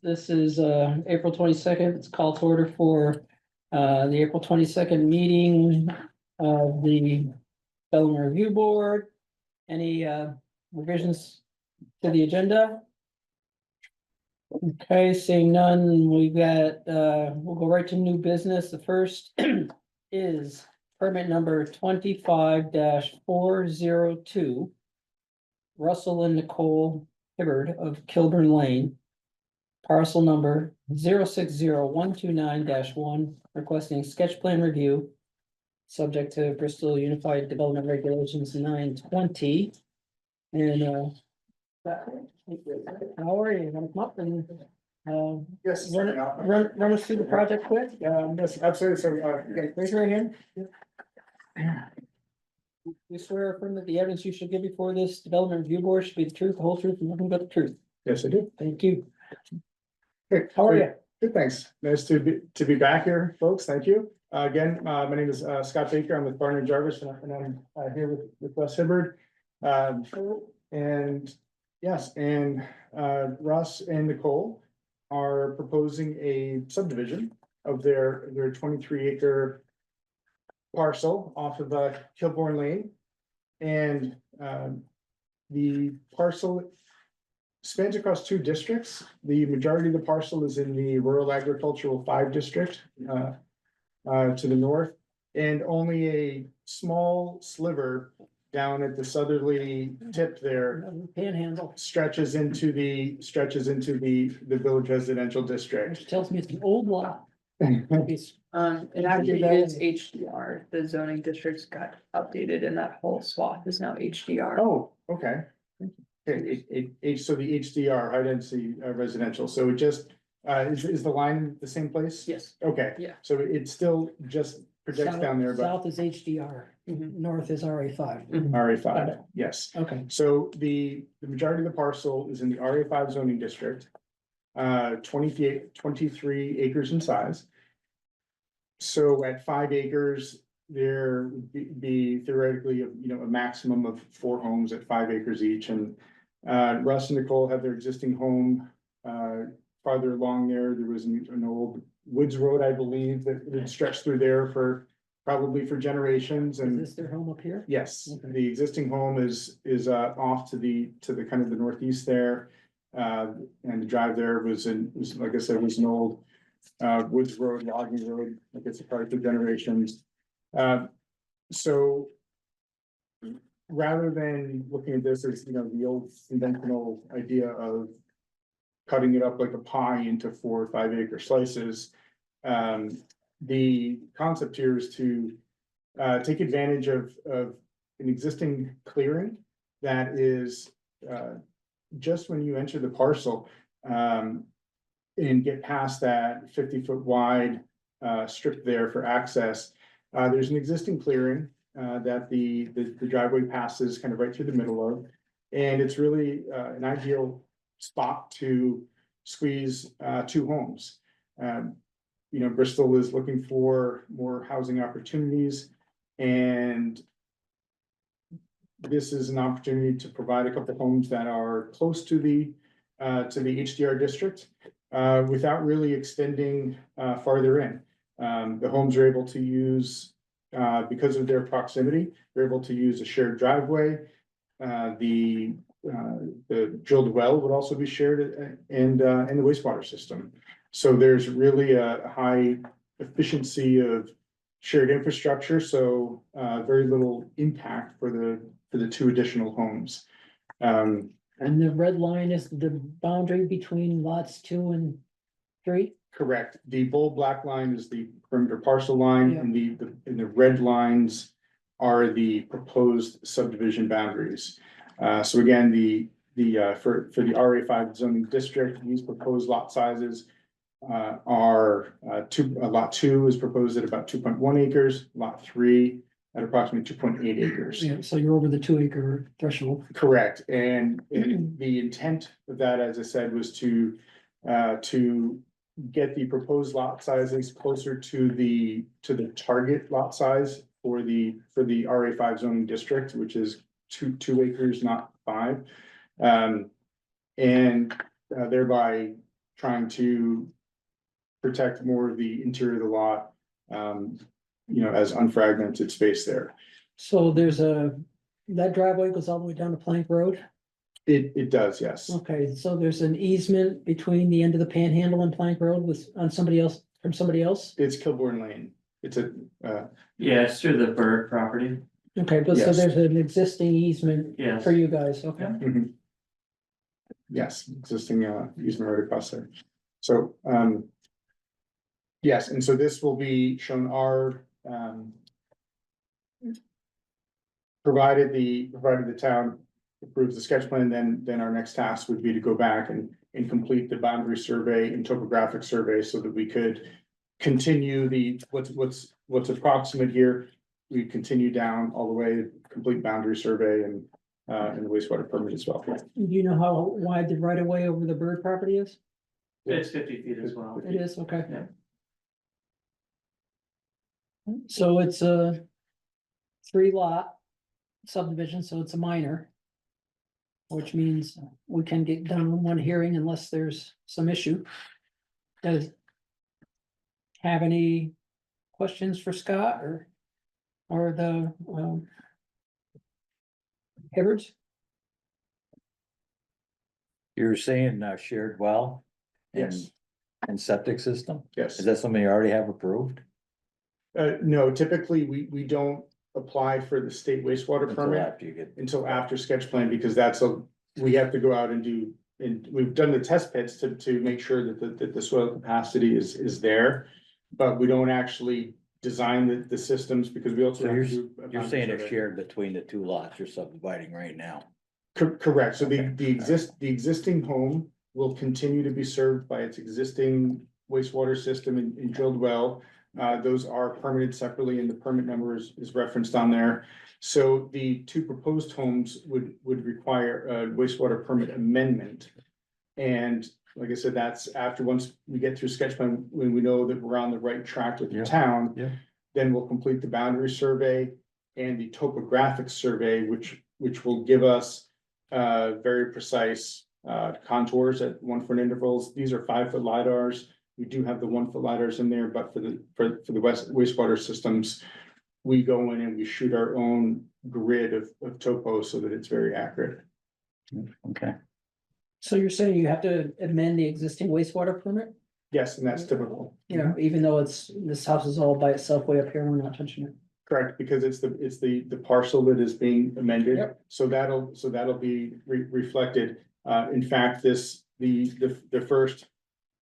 This is April 22nd. It's called to order for the April 22nd meeting of the Development Review Board. Any revisions to the agenda? Okay, seeing none, we've got we'll go right to new business. The first is permit number 25-402. Russell and Nicole Hibbard of Kilburn Lane. Parcel number 060-129-1, requesting sketch plan review. Subject to Bristol Unified Development Regulations 920. And how are you? Gonna come up and Yes. run us through the project quick? Yes, absolutely. So, Raise your hand. You swear or affirm that the evidence you should give before this Development Review Board should be the truth, the whole truth, and nothing but the truth. yes, I do. Thank you. Hey, How are you? Good, thanks. Nice to be back here, folks. Thank you. Again, my name is Scott Baker. I'm with Barnard Jarvis, and I'm here with Russ Hibbard. And yes, and Russ and Nicole are proposing a subdivision of their 23-acre parcel off of Kilburn Lane. And the parcel spans across two districts. The majority of the parcel is in the Rural Agricultural 5 district to the north, and only a small sliver down at the southerly tip there Panhandle, stretches into the village residential district. which tells me it's an old law. It actually is HDR. The zoning districts got updated and that whole swath is now HDR. Oh, okay. Okay, so the HDR, high density residential, so it just, is the line the same place? Yes. Okay. Yeah. So it still just projects down there, but South is HDR, north is RA5. RA Got five, it. yes. Okay, So the majority of the parcel is in the RA five zoning district. 23 acres in size. So at 5 acres, there would be theoretically, a maximum of 4 homes at 5 acres each. And Russ and Nicole have their existing home farther along there. There was an old woods road, I believe, that had stretched through there probably for generations. is And this their home up here? yes, Okay. the existing home is off to the kind of the northeast there. And the drive there was like I said, was an old woods road, logging road, I guess it's probably for generations. So rather than looking at this as, the old conventional idea of cutting it up like a pie into 4 or 5 acre slices, the concept here is to take advantage of an existing clearing that is just when you enter the parcel, and get past that 50-foot wide strip there for access. There's an existing clearing that the driveway passes kind of right through the middle of. And it's really an ideal spot to squeeze 2 homes. Bristol is looking for more housing opportunities, and this is an opportunity to provide a couple of homes that are close to the HDR district without really extending farther in. The homes are able to use, because of their proximity, they're able to use a shared driveway. The drilled well would also be shared, and the wastewater system. So there's really a high efficiency of shared infrastructure, so very little impact for the 2 additional homes. And the red line is the boundary between lots 2 and 3? Correct. The bold black line is the perimeter parcel line, Yeah. and the red lines are the proposed subdivision boundaries. So again, for the RA5 zoning district, these proposed lot sizes are lot 2 is proposed at about 2.1 acres, lot 3 at approximately 2.8 acres. Yeah, so you're over the 2 acre threshold. Correct, and the intent of that, as I said, was to get the proposed lot sizes closer to the target lot size for the RA5 zoning district, which is 2 acres, not 5. And thereby trying to protect more of the interior of the lot, as unfragmented space there. So that driveway goes all the way down to Plank Road? It does, yes. Okay, so there's an easement between the end of the Panhandle and Plank Road from somebody else? It's Kilbourne Lane. It's Yeah, it's through the Bird property. Okay, but so Yes. there's an existing easement Yes. for you guys, okay? mhm. Yes, existing easement right across there. So, yes, and so this will be shown provided the town approves the sketch plan, then our next task would be to go back and complete the boundary survey and topographic survey so that we could continue what's approximate here. We continue down all the way, complete boundary survey and the wastewater permit as well. Do you know how wide the right of way over the Bird property is? It's 50 feet as well. It is, okay. Yeah. So it's a 3-lot subdivision, so it's a minor. Which means we can get done in one hearing unless there's some issue. Does have any questions for Scott or the Hibbards? You're saying shared well? and- Yes, And septic system? yes. Is that something you already have approved? No, typically, we don't apply for the state wastewater Until permit after you get, until after sketch plan, because we have to go out and we've done the test pits to make sure that the soil capacity is there. But we don't actually design the systems because we also So have to do. a you're boundary saying it's survey. shared between the two lots you're subdividing right now? Correct, so Okay. the existing home will continue to be served by its existing wastewater system and drilled well. Those are permitted separately and the permit number is referenced on there. So the two proposed homes would require a wastewater permit amendment. And like I said, that's after, once we get through sketch plan, when we know that we're on the right track with the Yeah, town. yeah. Then we'll complete the boundary survey and the topographic survey, which will give us very precise contours at 1 foot intervals. These are 5 foot lidars. We do have the 1 foot lidars in there, but for the wastewater systems, we go in and we shoot our own grid of topo so that it's very accurate. Okay, So you're saying you have to amend the existing wastewater permit? Yes, and that's typical. You know, even though this house is all by itself way up here, we're not touching it. Correct, because it's the parcel that is being amended. Yep. So that'll be reflected. In fact, the first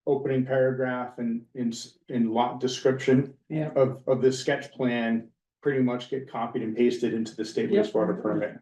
opening paragraph and in lot description Yeah, of this sketch plan pretty much get copied and pasted into the state Yep. wastewater permit.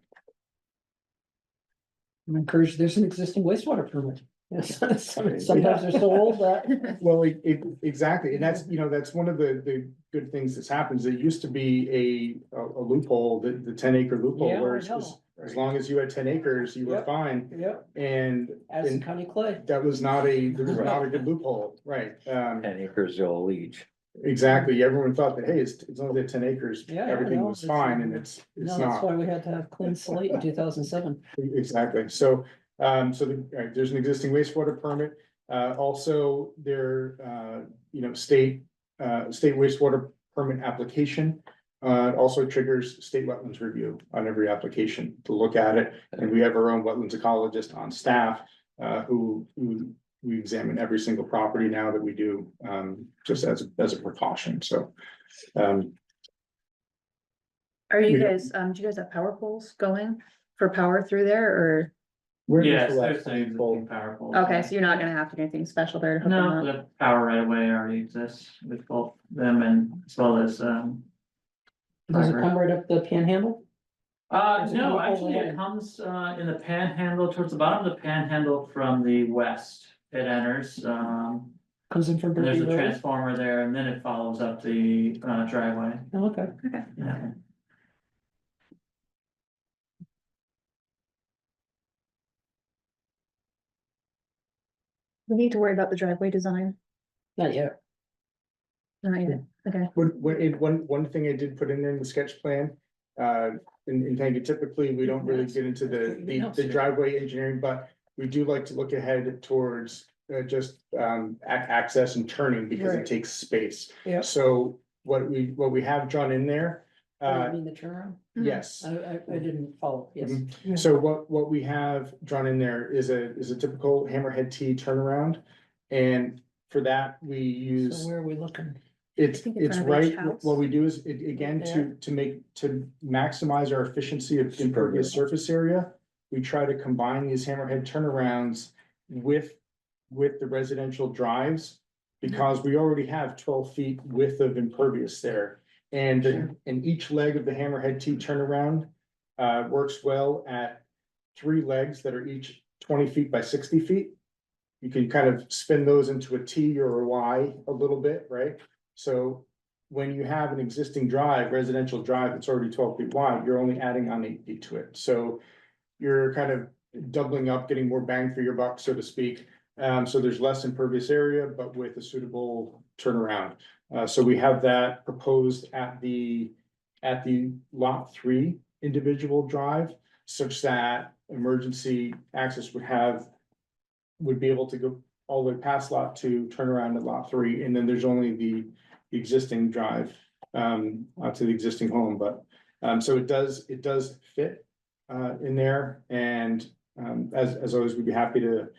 I'm encouraged, there's an existing wastewater permit. Yes, sometimes they're so old that. Well, exactly, and that's one of the good things that's happened. It used to be a loophole, the 10-acre loophole, Yeah, where I know. as long as you had 10 acres, you were Yep. fine. Yep, And Addison County Clay. that was not a good loophole, right? 10 acres will leach. Exactly, everyone thought that, hey, it's only 10 acres, Yeah, everything no, was it's, fine, and it's No, that's not. why we had to have clean slate in 2007. Exactly, so, there's an existing wastewater permit, also there, state wastewater permit application. Also triggers state wetlands review on every application to look at it, and we have our own wetlands ecologist on staff, who we examine every single property now that we do, just as a precaution, so. Are you Yeah. guys, do you guys have power poles going for power through there or? Yes, there's an existing power pole. Okay, so you're not gonna have to do anything special there to hook them No, up? the power right away already exists with both them and as well as, Does it Fiber. come right up the Panhandle? Does it come no, up actually overhead? it comes, in the panhandle, towards the bottom of the panhandle from the west. It enters, Comes in from and there's Berkeley a Road? transformer there and then it follows up the, driveway. Oh, okay. Yeah. We need to worry about the driveway design. Not yet. Not yet, okay. One thing I did put in there in the sketch plan, and thank you, typically, we don't really get into the driveway engineering, but we do like to look ahead towards access and turning because it Right. takes space. Yeah. So what we have drawn in there, I mean, the turnaround, yes. I didn't follow, yes. Mhm. So what we have drawn in there is a typical hammerhead T turnaround. And for that, we So use, where are we looking? it's think in front of right, each house. what we do is, again, Right to maximize our efficiency of impervious surface area. We try to combine these hammerhead turnarounds with the residential drives. Because we already have 12 feet width of impervious there. And each leg of the hammerhead T turnaround works well at 3 legs that are each 20 feet by 60 feet. You can kind of spin those into a T or a Y a little bit, right? So when you have an existing drive, residential drive that's already 12 feet wide, you're only adding on 8 feet to it. So you're kind of doubling up, getting more bang for your buck, so to speak. So there's less impervious area, but with a suitable turnaround. So we have that proposed at the lot 3 individual drive, such that emergency access would be able to go all the way past lot 2, turn around at lot 3, and then there's only the existing drive out to the existing home, but so it does fit in there, and as always, we'd be happy to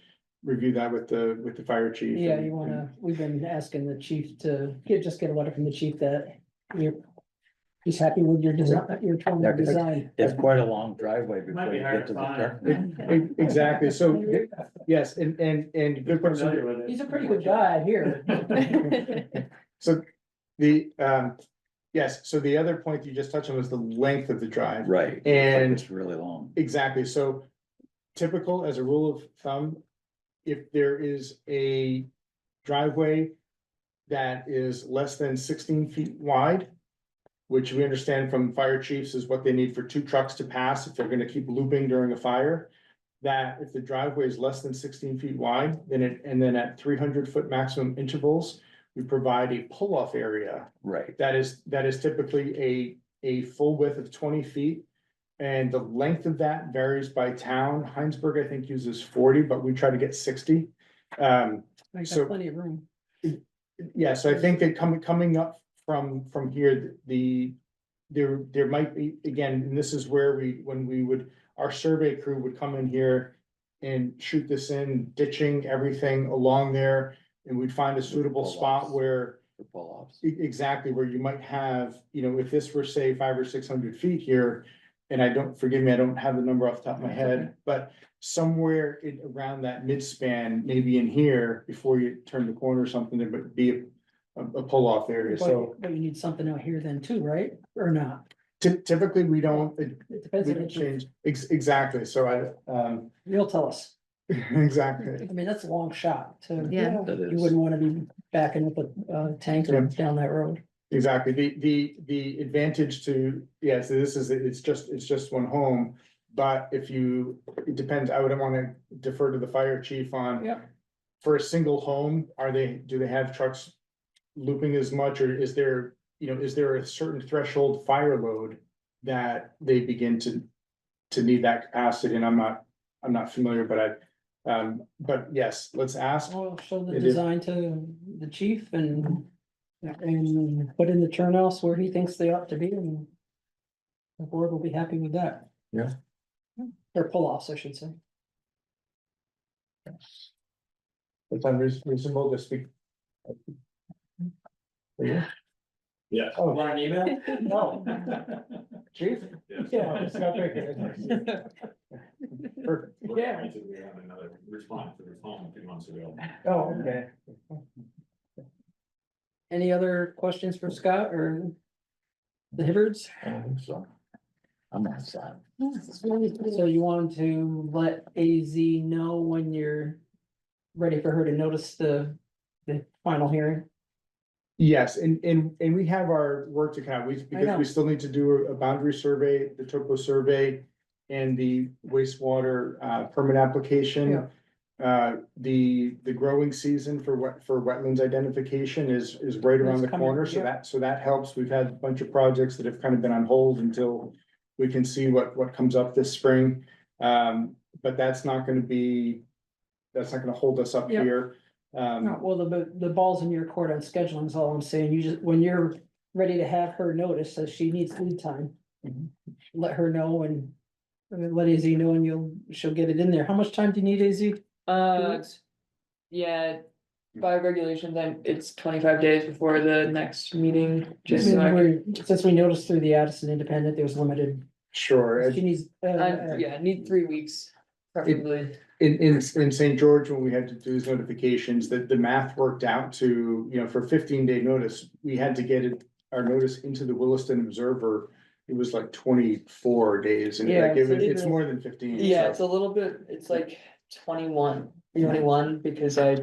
review that with the fire chief. Yeah, and- you wanna, we've been asking the chief to just get a letter from the chief that he's happy with your design, your Yeah, turnaround 'cause design. It's quite a long driveway before Might be you hard get to to the find. turn. Exactly, so, yes, and good question. Familiar with it. He's a pretty good guy here. So yes, so the other point you just touched on was the length of the drive. Right. And- It's really long. Exactly, so typical as a rule of thumb, if there is a driveway that is less than 16 feet wide, which we understand from fire chiefs is what they need for 2 trucks to pass if they're gonna keep looping during a fire. That if the driveway is less than 16 feet wide, then at 300-foot maximum intervals, we provide a pull-off area. Right. That is typically a full width of 20 feet. And the length of that varies by town. Heinsberg, I think, uses 40, but we try to get 60. I got So- plenty of room. Yeah, so I think that coming up from here, there might be, again, and this is where our survey crew would come in here and shoot this in, ditching everything along there, and we'd find a suitable spot where For pull-offs. exactly where you might have, if this were, say, 500 or 600 feet here. And forgive me, I don't have the number off the top of my head, but somewhere around that mid-span, maybe in here, before you turn the corner or something, there would be a pull-off area, so But you need something out here then too, right? Or not? typically, we don't, It depends we on the don't chief. change, exactly, so You'll tell us. exactly. I mean, that's a long shot to. Yeah. That You is. wouldn't wanna be backing up a tanker Yeah. down that road. Exactly, the advantage to, yeah, so it's just one home, but it depends, I would wanna defer to the fire chief on. Yeah. For a single home, do they have trucks looping as much, or is there a certain threshold fire load that they begin to need that capacity, and I'm not familiar, but yes, let's ask. Well, show the It is- design to the chief and put in the turnouts where he thinks they ought to be, and the board will be happy with that. Yeah. Or pull-offs, I should say. It's reasonable to speak. Yeah. Oh. Want an email? No. Chief? Yes. Yeah, it's not very good. Perfect. Yeah. We had another response to the phone 2 months ago. Oh, okay. Any other questions for Scott or the Hibbards? I don't think so. I'm on side. So you want to let AZ know when you're ready for her to notice the final hearing? Yes, and we have our work to cut, know. because we still need to do a boundary survey, the topo survey. And the wastewater permit application. The growing season for wetlands identification is right around the That's coming, corner, yeah. so that helps. We've had a bunch of projects that have kind of been on hold until we can see what comes up this spring. But that's not gonna hold us up Yeah. here. Well, the ball's in your court on scheduling is all I'm saying. You just, when you're ready to have her notice that she needs lead time. Let her know and let AZ know and she'll get it in there. How much time do you need, AZ? weeks? Yeah, by regulations, it's 25 days before the next meeting, just so I can. Since we noticed through the Addison Independent, there was limited, Sure. she needs. Yeah, need 3 weeks, preferably. In St. George, when we had to do these notifications, the math worked out to, for 15-day notice, we had to get our notice into the Williston Observer. It was like 24 days, and Yeah, like it so was, it's even- more than 15. Yeah, so- it's a little bit, it's like 21 because I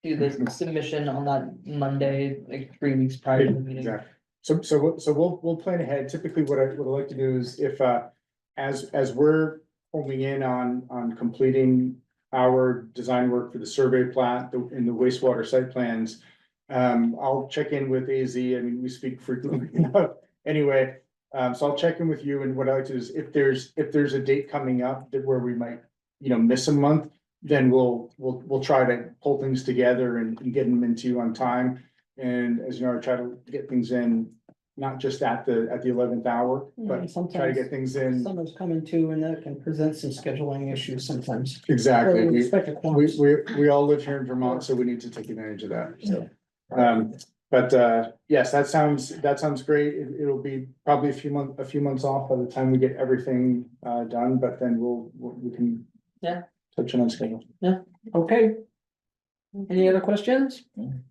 do the submission on that Monday, like 3 weeks prior to the meeting. Exactly. So we'll plan ahead. Typically, what I like to do is if, as we're homing in on completing our design work for the survey plat and the wastewater site plans, I'll check in with AZ. I mean, we speak frequently enough anyway. So I'll check in with you, and what I like to do is if there's a date coming up that where we might, miss a month, then we'll try to pull things together and get them into you on time. And as you know, I try to get things in, not just at the 11th hour, Yeah, but try to sometimes get things in. Summer's coming too, and that can present some scheduling issues sometimes. Exactly. Well, we We, expect a quorum. we all live here in Vermont, so we need to take advantage of that, so. But yes, that sounds great. It'll be probably a few months off by the time we get everything done, but then we can. Yeah. Touch on schedule. Okay. Any other questions?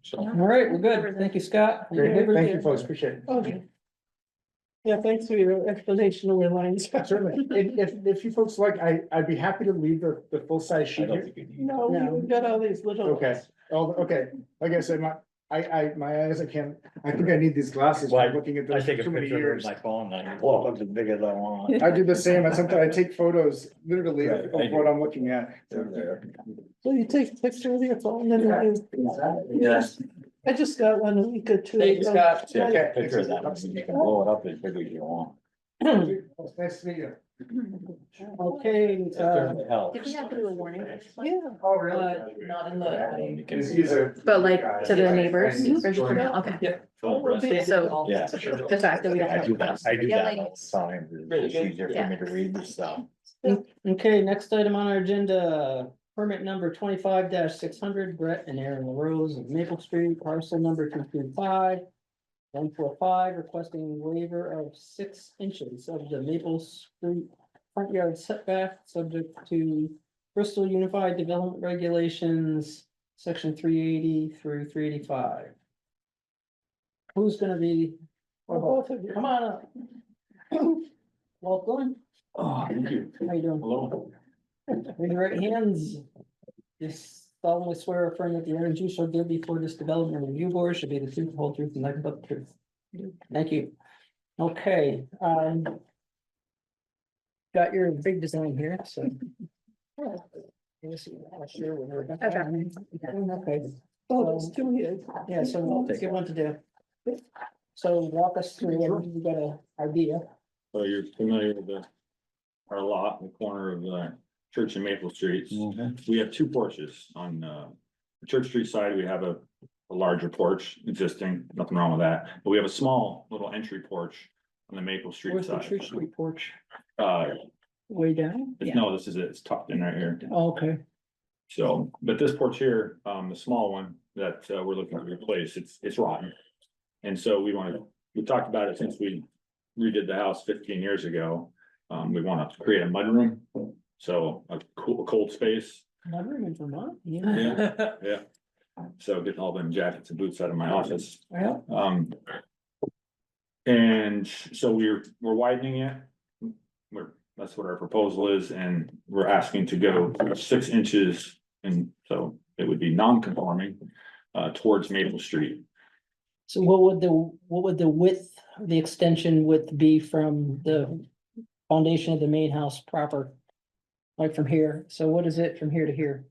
So, All right, we're good. Thank you, Scott. Great, thank you, folks, appreciate it. Okay. Yeah, thanks for your explanation of your lines. Certainly, if you folks like, I'd be happy to leave the full-size I sheet don't here. think you need. No, we've got all these little. Okay, okay, like I said, my eyes, I think I need these glasses, Well, from looking at I those take for a too many picture of years. my phone and I pull up as big as I want. I do the same, and sometimes I take photos literally Right, of I do. what I'm looking at. They're there. So you take a picture with your phone and then Yes. I just got one a week or two. Thanks, ago. Scott. See, I Okay. take a picture of that, one, you can blow it up as big as you want. Nice to meet you. Okay, Certainly helps. Did we have to do a warning? yeah, Oh, really? Not in the. You can- He's a. But like to the neighbors, Mhm. or just, okay, Yeah. so Yeah. the fact that we don't I do have. that, I do Yeah, that like- all the time, Really it's good. easier for Yeah. me to read the stuff. okay, next item on our agenda, permit number 25-600, Brett and Aaron LaRose of Maple Street, parcel number 235-145, requesting waiver of 6 inches of the Maple Street front yard setback, subject to Bristol Unified Development Regulations, section 380 through 385. Who's gonna be? Or both of you, come on up. Welcome. Oh, thank you. How you doing? Hello. Raise your right hands. Just solemnly swear or affirm that the evidence you shall give before this development review board should be the truth, the whole truth, and nothing but the truth. Thank you. Okay, got your big design here, so. Let's see, I'm sure we're- Okay. Oh, it's two here. Yeah, so we'll take one to do. So walk us through, you got an idea. So you're familiar with our lot in the corner of Church and Maple Streets. We have 2 porches on the Church Street side. We have a larger porch existing, nothing wrong with that. But we have a small little entry porch on the Maple Street Where's the side. Tree Street porch? Uh, Way down? no, this is it. It's tucked in right here. Okay. So, but this porch here, the small one that we're looking to replace, it's rotten. And so we talked about it since we redid the house 15 years ago. We want to create a mudroom, so a cold space. Mudroom in Vermont? Yeah. So getting all them jackets and boots out of my office. Yeah. And so we're widening it. That's what our proposal is, and we're asking to go 6 inches, and so it would be non-conforming towards Maple Street. So what would the width, the extension width be from the foundation of the main house proper? Like from here, so what is it from here to here?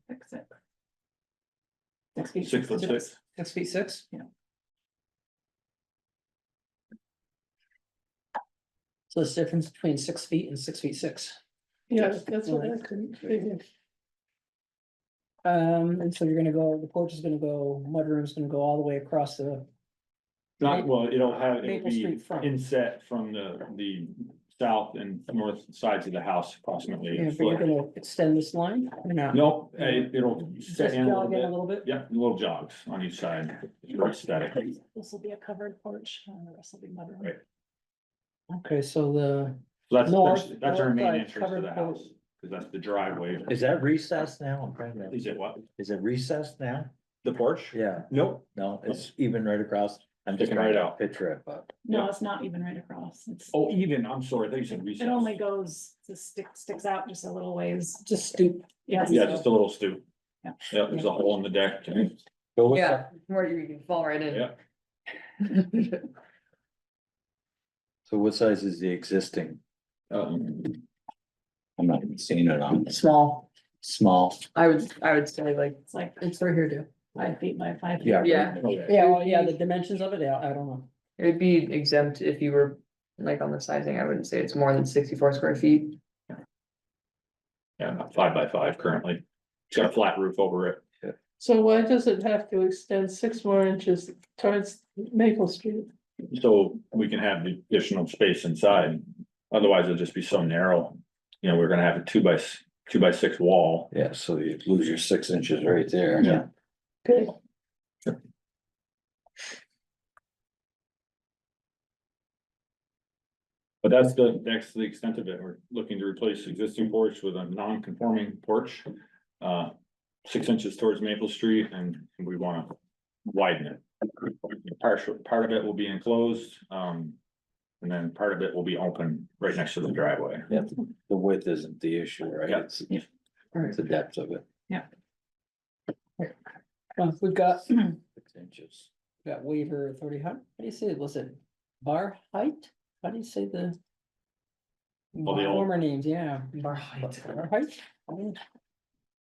6 feet. 6'6". 6 feet 6? Yeah. So it's the difference between 6 feet and 6 feet 6. Yeah, that's what I couldn't figure. And so you're gonna go, the porch is gonna go, mudroom's gonna go all the way across the, Not, well, it'll Maple be Street front. inset from the south and north sides of the house approximately. yeah, a but you're foot. gonna extend this line or not? No, it'll Just set in a little jog in a bit. little bit? Yeah, little jogs on each side. It's very aesthetic. This will be a covered porch and the rest will be mudroom. Right. Okay, so the, So that's, North- that's our north main side entrance to covered the porch. house, because that's the driveway. Is that recessed now? I'm trying to- Is it what? Is it recessed now? The porch? Yeah, Nope. no, it's even right across. I'm just Sticking trying right to out. picture it, but No, it's not even right across. It's, Oh, even, I'm sorry, I thought you said recess. it only goes, sticks out just a little ways. just stoop. Yes. Yeah, just a little stoop. Yeah. Yeah, there's a hole in the deck. But what's Yeah, where you can fall right in. Yeah. So what size is the existing? Um, I'm not even seeing it on, Small, small. I would say like, It's like It's right here, too. 5 feet by 5 feet. Yeah. yeah, okay. Yeah, well, yeah, the dimensions of it, yeah, I don't know. it would be exempt if you were like on the sizing, I wouldn't say it's more than 64 square feet. Yeah, about 5 by 5 currently. It's got a flat roof over it. So why does it have to extend 6 more inches towards Maple Street? So we can have the additional space inside. Otherwise it'll just be so narrow. You know, we're gonna have a 2 by 6 wall. Yeah, so you lose your 6 inches right there. Yeah. Okay. But that's the extent of it. We're looking to replace existing porch with a non-conforming porch. 6 inches towards Maple Street, and we wanna widen it. Part of it will be enclosed, and then part of it will be open right next to the driveway. Yeah, the width isn't the issue, right? Yeah. It's the depth of it, We've got, 6 inches. got waiver authority, how do you say it, was it bar height? How do you say the? Oh, the old- Former names, yeah. Bar height. Bar height? I mean,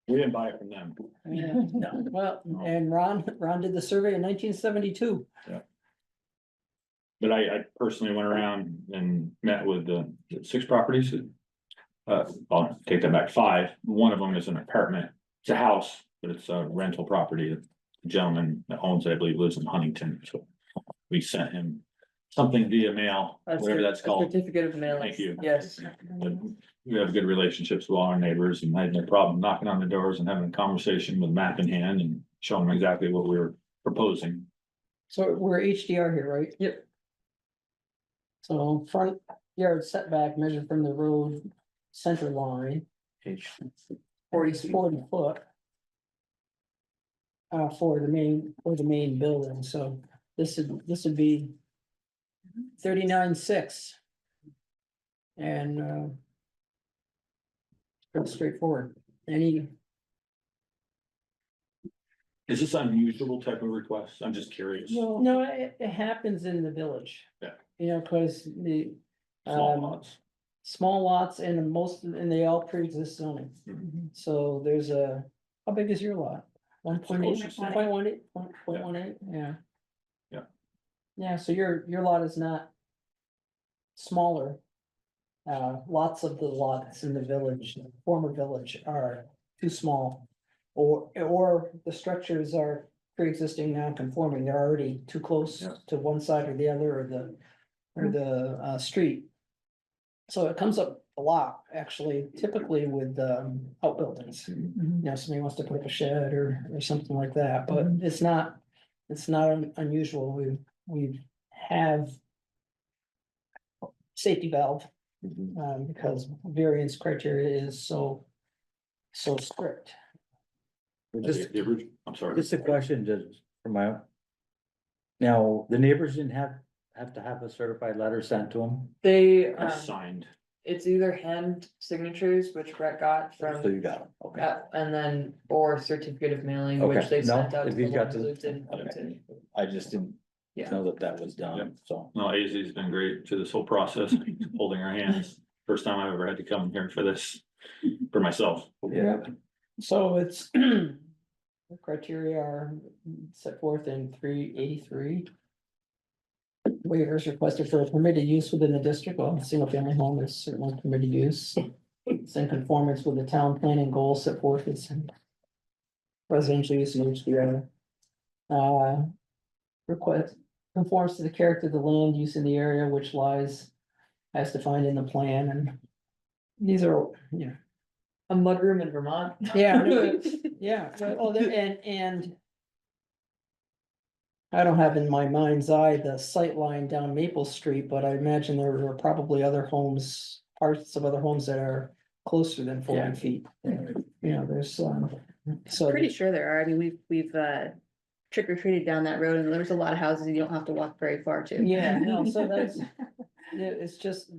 We didn't buy it from them. yeah. Well, and Ron did the survey in 1972. But I personally went around and met with the 6 properties. I'll take that back, 5. One of them is an apartment. It's a house, but it's a rental property. The gentleman that owns it, I believe, lives in Huntington, so we sent him something via mail, whatever that's a called. certificate of mailing. Thank you. Yes, But we have good relationships with all our neighbors, and I had no problem knocking on the doors and having a conversation with map in hand and showing them exactly what we were proposing. So we're HDR here, right? Yep. So front yard setback measured from the road center line, H. 40 foot. For the main building, so this would be 39.6. And pretty straightforward, any, Is this unusual type of request? I'm just curious. no, it happens in the village. Yeah. You know, cause the. Small lots. Small lots and they all pre-exist zoning, so there's how big is your lot? 1.8, 1.18, 1.18, yeah. Yeah. Yeah, so your lot is not smaller. Lots of the lots in the village, former village are too small. Or the structures are pre-existing non-conforming, they're already too close Yeah. to one side or the other or the street. So it comes up a lot, actually, typically with outbuildings. You know, somebody wants to put up a shed or something like that, but it's not unusual. We have safety valve, because variance criteria is so strict. Just, I'm sorry. just a question, just for my. Now, the neighbors didn't have to have a certified letter sent to them, they, Signed. it's either hand signatures, which Brett got so from, you got them, okay. and then, or certificate of mailing, which Okay, they no, sent out to if the he's got one who the- lived in okay. Huntington. I just didn't Yeah. know that was done, so. No, AZ's been great to this whole process, holding our hands. First time I've ever had to come here for this, for myself. Yeah. So it's, the criteria are set forth in 383. Waivers requested for a permitted use within the district, well, single family home is certainly permitted use. It's in conformance with the town planning goals set forth, it's residential use in HDR. Request conforms to the character of the land use in the area which lies as defined in the plan, and these are, you know, A mudroom in Vermont. yeah, no, yeah, well, and I don't have in my mind's eye the sight line down Maple Street, but I imagine there are probably other homes, parts of other homes that are closer than 40 feet. You know, there's, so. Pretty sure there are. I mean, we've trick or treated down that road and there's a lot of houses you don't have to walk very far to. Yeah, no, so that's, it's just.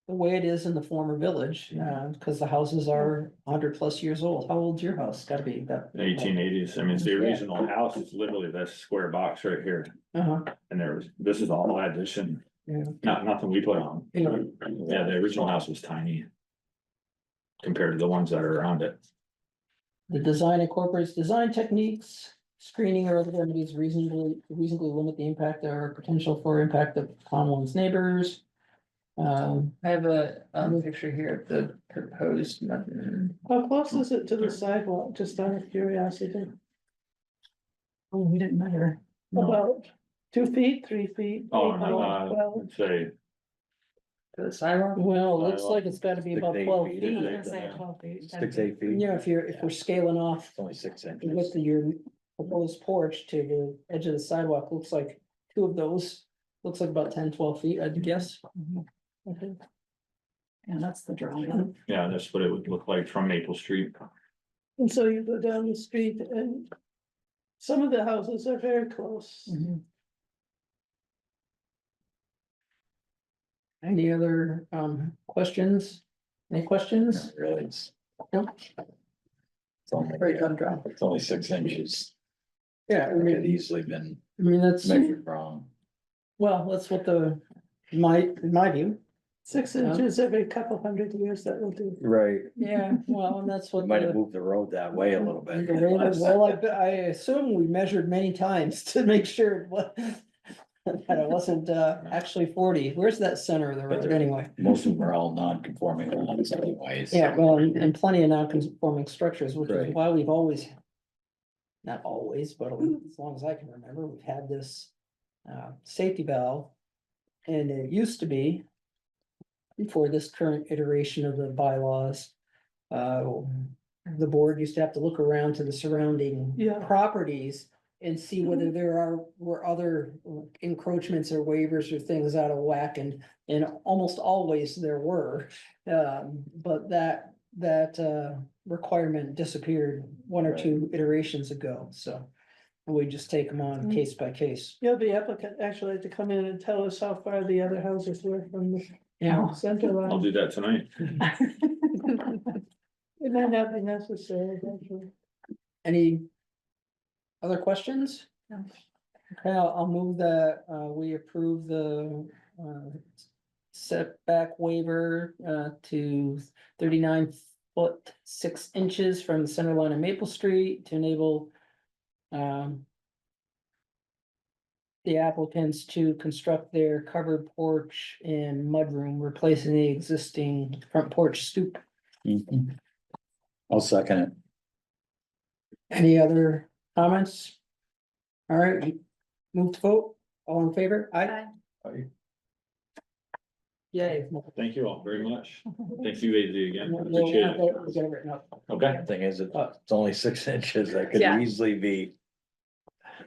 The way it is in the former village, because the houses are 100+ years old. How old's your house? Gotta be that. 1880s, I mean, it's the original house, it's literally this square box right here, Uh-huh, and this is all addition. Yeah. Nothing we put on. Yeah. Yeah, the original house was tiny. Compared to the ones that are around it. the design incorporates design techniques, screening or other remedies reasonably limit the impact or potential for impact upon one's neighbors. I have a picture here of the proposed mudroom. How close is it to the sidewalk, just out of curiosity? Oh, we didn't measure. About 2 feet, 3 feet? Oh, 8 no, feet? Well, I'd say, To the sidewalk. Well, it looks like it's gotta be 6, about 8 12 feet, feet. isn't I'm it? gonna say 12 feet. 6, 8 feet. Yeah, if we're scaling off It's only 6 the inches. width of your proposed porch to the edge of the sidewalk, looks like two of those. Looks like about 10-12 feet, I'd guess. okay. Yeah, that's the drawing. yeah, that's what it would look like from Maple Street. And so you go down the street and some of the houses are very close. Any other questions? Any questions? Really, it's. Nope. It's only, Very cut and dry. it's only 6 inches. Yeah, It could easily been I mean, that's, measured wrong. well, that's what in my view. 6 inches every couple hundred years, that will do. Right. Yeah, well, and that's what. Might have the- moved the road that way a little bit. Well, I assume we measured many times to make sure that it wasn't actually 40. Where's that center of the road anyway? Most of them are all non-conforming lots anyways. Yeah, well, and plenty of non-conforming structures, which is Right. why we've always. Not always, but as long as I can remember, we've had this safety valve. And it used to be. Before this current iteration of the bylaws. The board used to have to look around to the surrounding Yeah. properties. And see whether were other encroachments or waivers or things out of whack, and almost always there were. But that requirement disappeared one or two iterations ago, so. And we just take them on case by case. Yeah, the applicant actually had to come in and tell us how far the other houses were from the Yeah, center I'll line. do that tonight. It might not be necessary, actually. any other questions? No. Okay, I'll move that, we approve the, setback waiver, to 39 foot 6 inches from the center line of Maple Street to enable, the applicants to construct their covered porch and mudroom, replacing the existing front porch stoop. Mhm. I'll second it. Any other comments? All right, move to vote, all in favor? Aye. Yay. Thank you all very much. Thank you, AZ, again. We'll Appreciate it. get it written up. Okay, Thing is, it's only 6 inches. That could Yeah. easily be.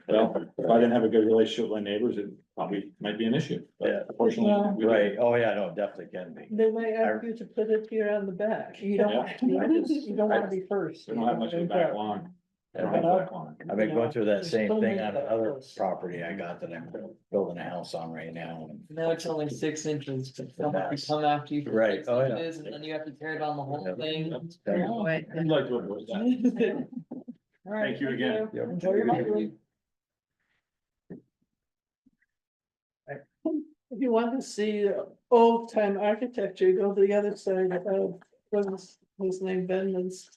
well, if I didn't have a good relationship with my neighbors, it probably might be an issue. But Yeah. Fortunately. we do. Right. Oh, yeah, no, it definitely can be. They might ask you to put it here on the back. You don't, you don't wanna be first. We don't have much of a back lawn. I don't have a back lawn. I've been going through that There's same so thing many on that another close. property I got that I'm building a house on right now. No, it's only 6 inches, but somebody come after you. for Right, 6 oh, yeah. inches, And then you have to tear down the whole Yeah. thing. I'd like to avoid that. All right, Thank you again. Yep. Enjoy your mudroom. If you want to see old time architecture, go to the other side of, what's his name, Benman's.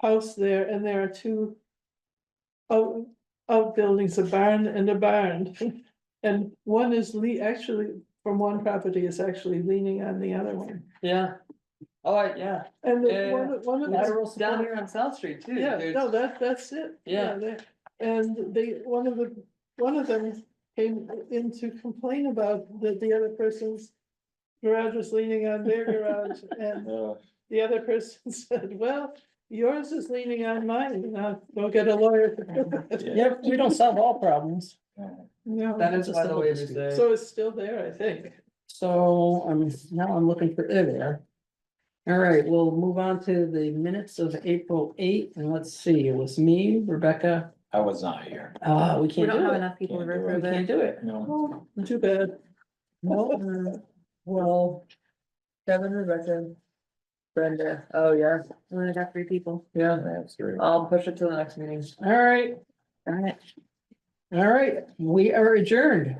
House there, and there are two. Outbuildings, a barn and a barn. And one is actually, from one property is actually leaning on the other one. Yeah, Yeah, And Yeah, one of it's the. down here on South Street too. Yeah, There's- no, that's it. Yeah. And one of them came in to complain about that the other person's garage was leaning on their garage, and the other person said, well, yours is leaning on mine, go get a lawyer. Yep, we don't solve all problems. No, That is Just by a the little way to dispute. say. so it's still there, I think. So now I'm looking for there. All right, we'll move on to the minutes of April 8th, and let's see, it was me, Rebecca. I was not here. We We can't don't do have it. enough people to Can't do We approve can't it. do it. No. Oh, too bad. Well, Kevin, Rebecca, Brenda, oh yeah, We only got 3 people. yeah, That's three. I'll push it to the next meeting. all right, Darn it. all right, we are adjourned.